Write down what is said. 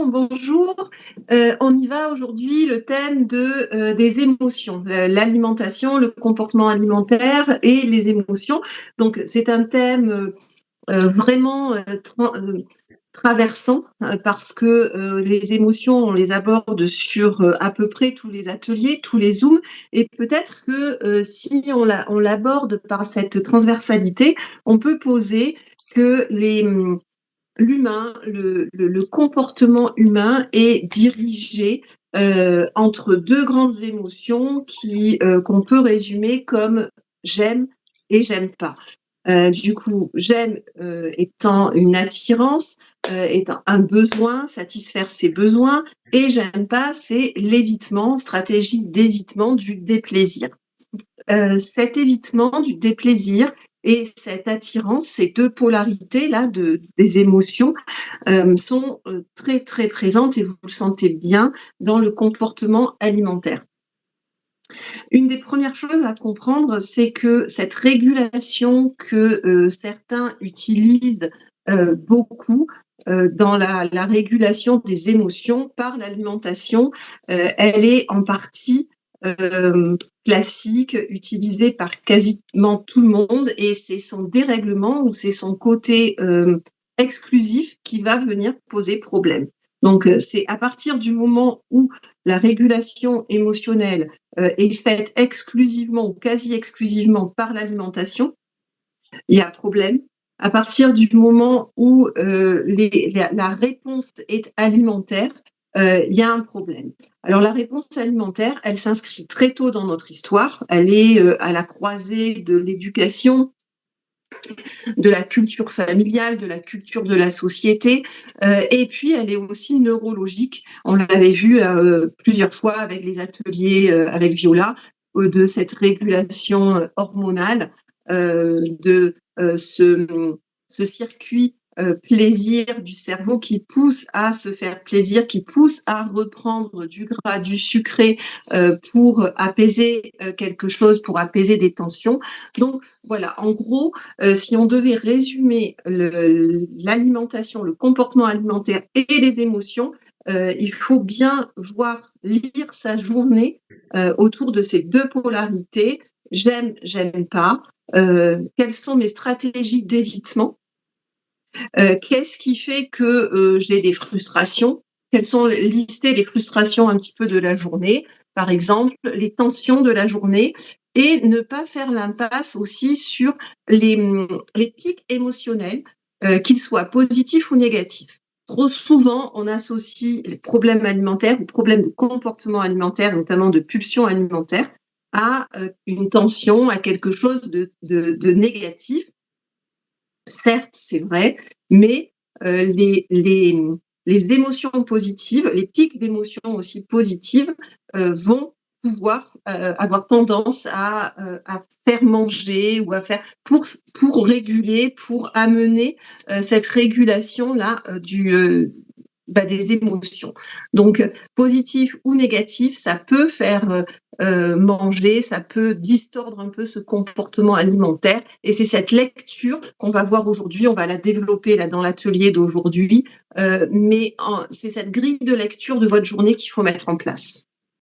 Bon, bonjour. On y va aujourd'hui, le thème des émotions, l'alimentation, le comportement alimentaire et les émotions. Donc, c'est un thème vraiment traversant parce que les émotions, on les aborde sur à peu près tous les ateliers, tous les Zooms. Et peut-être que si on l'aborde par cette transversalité, on peut poser que l'humain, le comportement humain est dirigé entre deux grandes émotions qu'on peut résumer comme j'aime et j'aime pas. Du coup, j'aime étant une attirance, étant un besoin, satisfaire ses besoins, et j'aime pas, c'est l'évitement, stratégie d'évitement du déplaisir. Cet évitement du déplaisir et cette attirance, ces deux polarités-là des émotions, sont très, très présentes, et vous le sentez bien, dans le comportement alimentaire. Une des premières choses à comprendre, c'est que cette régulation que certains utilisent beaucoup dans la régulation des émotions par l'alimentation, elle est en partie classique, utilisée par quasiment tout le monde, et c'est son dérèglement ou c'est son côté exclusif qui va venir poser problème. Donc, c'est à partir du moment où la régulation émotionnelle est faite exclusivement ou quasi exclusivement par l'alimentation, il y a un problème. À partir du moment où la réponse est alimentaire, il y a un problème. Alors, la réponse alimentaire, elle s'inscrit très tôt dans notre histoire. Elle est à la croisée de l'éducation, de la culture familiale, de la culture de la société, et puis elle est aussi neurologique. On l'avait vu plusieurs fois avec les ateliers avec Viola, de cette régulation hormonale, de ce circuit plaisir du cerveau qui pousse à se faire plaisir, qui pousse à reprendre du gras, du sucré pour apaiser quelque chose, pour apaiser des tensions. Donc voilà, en gros, si on devait résumer l'alimentation, le comportement alimentaire et les émotions, il faut bien lire sa journée autour de ces deux polarités. J'aime, j'aime pas. Quelles sont mes stratégies d'évitement? Qu'est-ce qui fait que j'ai des frustrations? Quelles sont lister les frustrations un petit peu de la journée, par exemple, les tensions de la journée, et ne pas faire l'impasse aussi sur les pics émotionnels, qu'ils soient positifs ou négatifs. Trop souvent, on associe les problèmes alimentaires ou problèmes de comportement alimentaire, notamment de pulsion alimentaire, à une tension, à quelque chose de négatif. Certes, c'est vrai, mais les émotions positives, les pics d'émotions aussi positives vont pouvoir avoir tendance à faire manger ou à faire pour réguler, pour amener cette régulation-là des émotions. Donc, positif ou négatif, ça peut faire manger, ça peut distordre un peu ce comportement alimentaire. Et c'est cette lecture qu'on va voir aujourd'hui, on va la développer là dans l'atelier d'aujourd'hui, c'est cette grille de lecture de votre journée qu'il faut mettre en place.